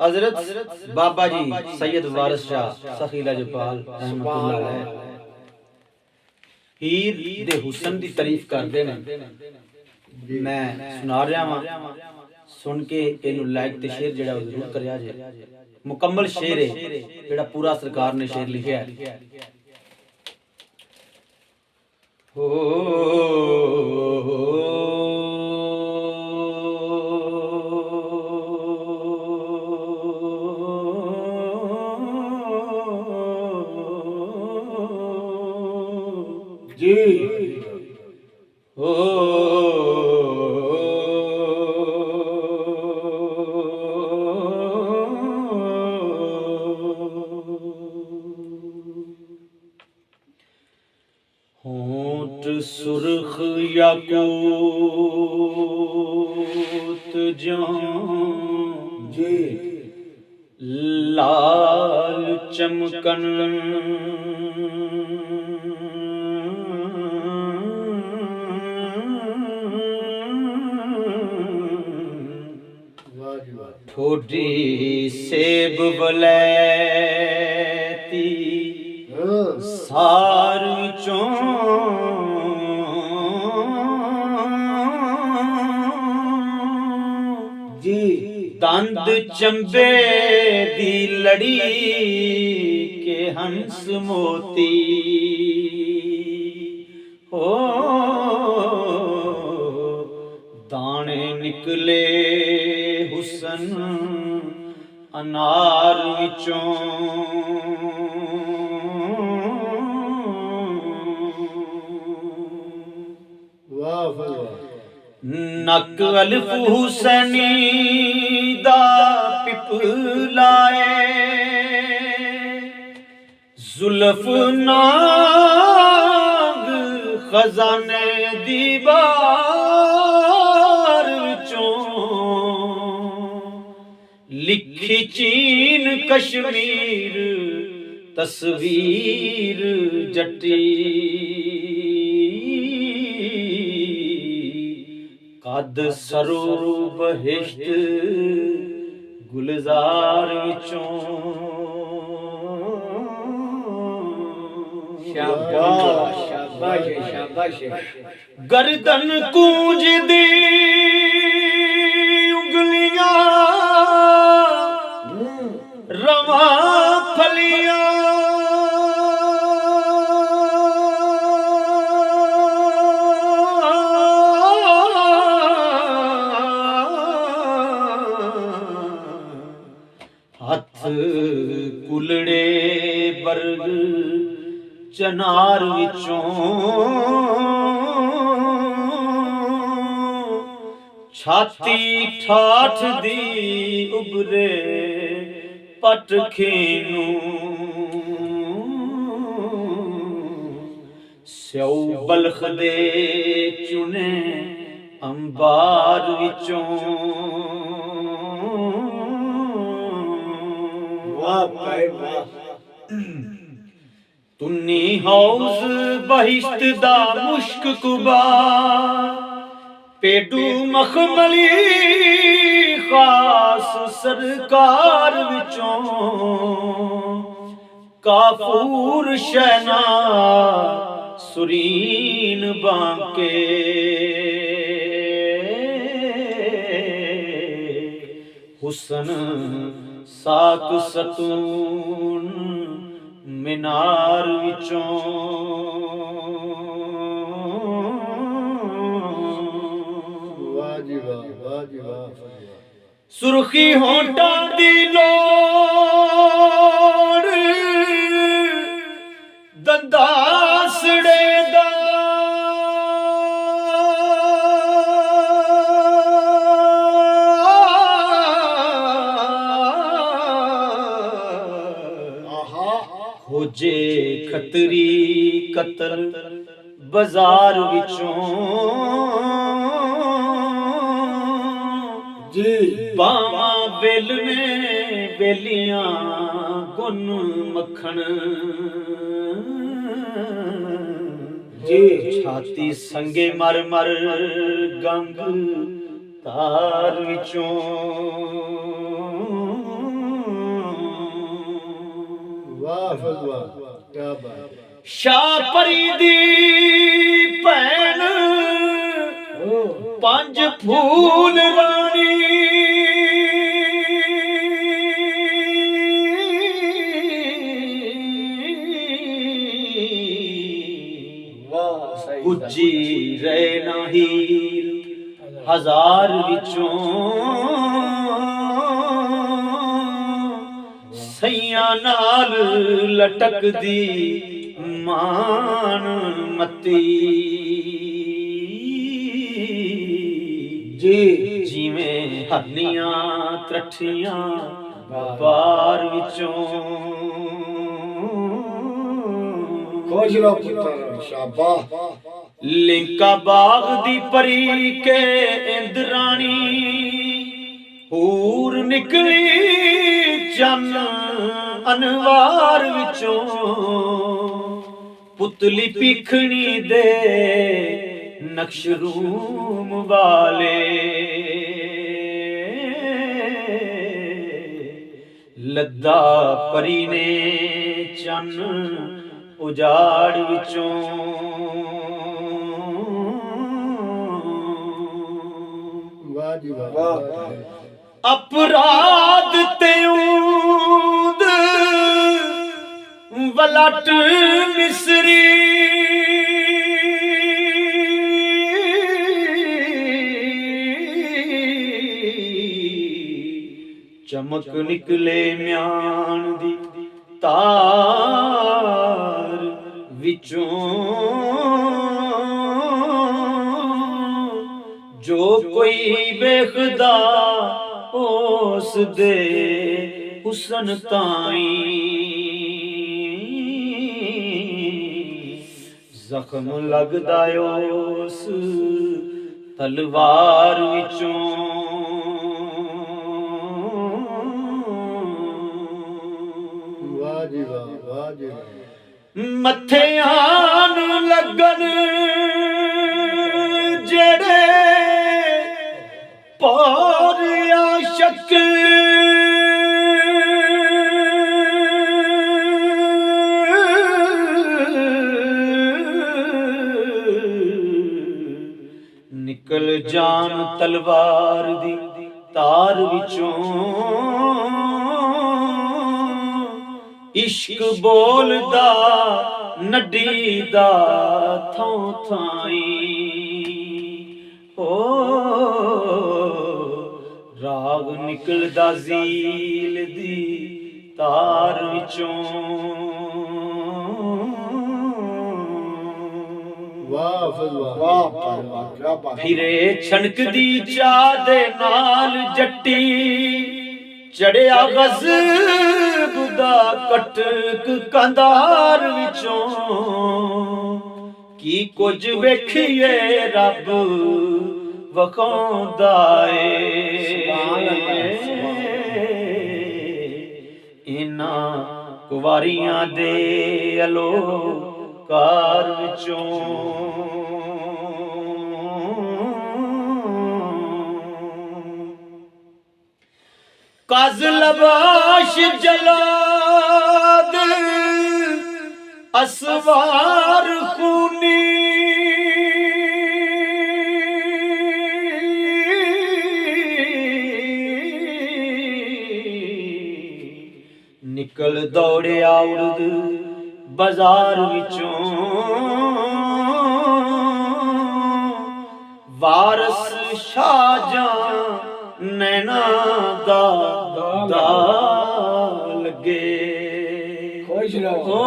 हजरत बाबा जी सैयद वारिस शाह सखी लजपाल रहमतुल्लाह अलैह हीर दे हुसन दी तारीफ करदे ने। मैं सुना रहा वां, सुन के इनू लाइक ते शेयर जेड़ा जरूर करिया जे। मुकम्मल शेर है जेड़ा पूरा सरकार ने शेर लिखिया है। जी होंठ सुर्ख याकूत जी लाल चमकन ठोडी सेब बलैती सार विचों जी दंद चंबे दी लड़ी के हंस मोती हो दाने निकले हुसन अनार विचों नक अलिफ हुसैनी दा पिपलाए जुल्फ नाग खजाने दी बार विचों लिखी चीन कश्मीर तस्वीर जटी कद सरो बहिश्त गुलजार विचों शाबाश शाबाश शाबाश गर्दन कूंज दी उंगलियां रवा फलियां हथ कुलड़े बरग चनार विचों छाती ठाठ दी उबरे पट खीनू स्यौ बलख दे चुने अंबार विचों तुन्नी हौज बहिश्त दा मुश्क कुबा पेडू मखमली खास सरकार विचों काफूर शहना सुरीन बांके हुसन साक सतून मीनार विचों सुर्खी होंठा दी लोड़ दंदासड़े दा खोजे खतरी कतल बाजार विचों जी बावा बेल में बेलियां गुन मखन जी छाती संगे मर मर गंग तार विचों ਵਾਹ ਫਜ਼ਵਾ ਕੀ ਬਾਤ ਸ਼ਾਹ ਪਰੀ ਦੀ ਭੈਣ ਪੰਜ ਫੂਲ ਰਾਣੀ ਵਾਹ ਸਹੀ ਉੱਚੀ ਰਹਿ ਨਾ ਹੀਰ ਹਜ਼ਾਰ ਵਿੱਚੋਂ ਸਈਆਂ ਨਾਲ ਲਟਕਦੀ ਮਾਨ ਮਤੀ ਜੀ ਜਿਵੇਂ ਹਰਨੀਆਂ ਤਰੱਠੀਆਂ ਬਾਰ ਵਿੱਚੋਂ ਖੁਸ਼ ਰਹੋ ਪੁੱਤਰ ਸ਼ਾਬਾਸ਼ ਲਿੰਕਾ ਬਾਗ ਦੀ ਪਰੀ ਕੇ ਇੰਦਰਾਣੀ ਹੂਰ ਨਿਕਲੀ ਚੰਨ ਅਨਵਾਰ ਵਿੱਚੋਂ ਪੁਤਲੀ ਪੀਖਣੀ ਦੇ ਨਕਸ਼ ਰੂਮ ਵਾਲੇ ਲੱਦਾ ਪਰੀ ਨੇ ਚੰਨ ਉਜਾੜ ਵਿੱਚੋਂ ਵਾਹ ਜੀ ਵਾਹ ਅਪਰਾਧ ਤੇ ਊਦ ਵਲਟ ਮਿਸਰੀ ਚਮਕ ਨਿਕਲੇ ਮਿਆਨ ਦੀ ਤਾਰ ਵਿੱਚੋਂ ਜੋ ਕੋਈ ਵੇਖਦਾ ਉਸ ਦੇ ਹੁਸਨ ਤਾਈ ਜ਼ਖਮ ਲੱਗਦਾ ਉਸ ਤਲਵਾਰ ਵਿੱਚੋਂ ਵਾਹ ਜੀ ਵਾਹ ਜੀ ਮੱਥਿਆਂ ਨੂੰ ਲੱਗਣ ਜਿਹੜੇ ਪਾਰ ਆਸ਼ਕ ਨਿਕਲ ਜਾਣ ਤਲਵਾਰ ਦੀ ਤਾਰ ਵਿੱਚੋਂ ਇਸ਼ਕ ਬੋਲਦਾ ਨੱਡੀ ਦਾ ਥਾਂ ਥਾਈ ਹੋ ਰਾਗ ਨਿਕਲਦਾ ਜ਼ੀਲ ਦੀ ਤਾਰ ਵਿੱਚੋਂ ਵਾਹ ਫਜ਼ਵਾ ਵਾਹ ਕੀ ਬਾਤ ਫਿਰੇ ਛਣਕਦੀ ਚਾਹ ਦੇ ਨਾਲ ਜੱਟੀ ਚੜਿਆ ਗਜ਼ਬ ਦਾ ਕਟਕ ਕੰਧਾਰ ਵਿੱਚੋਂ ਕੀ ਕੁਝ ਵੇਖੀਏ ਰੱਬ ਵਖਾਉਂਦਾ ਏ ਸੁਭਾਨ ਅੱਲਾਹ ਇਨਾਂ ਕੁਵਾਰੀਆਂ ਦੇ ਅਲੋਕਾਰ ਵਿੱਚੋਂ ਕਾਜ਼ ਲਬਾਸ਼ ਜਲਾਦ ਅਸਵਾਰ ਖੂਨੀ ਨਿਕਲ ਦੌੜਿਆ ਉੜਦ ਬਾਜ਼ਾਰ ਵਿੱਚੋਂ ਵਾਰਸ ਸ਼ਾਹਜਹਾਂ ਨੈਣਾ ਦਾ ਲੱਗੇ ਖੁਸ਼ ਰਹੋ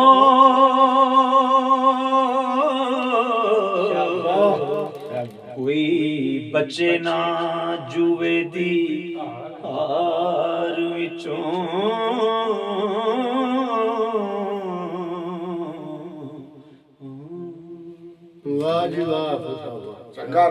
ਕੋਈ ਬਚੇ ਨਾ ਜੂਏ ਦੀ ਹਾਰ ਵਿੱਚੋਂ ਵਾਹ ਜੀ ਵਾਹ ਚੰਗਾ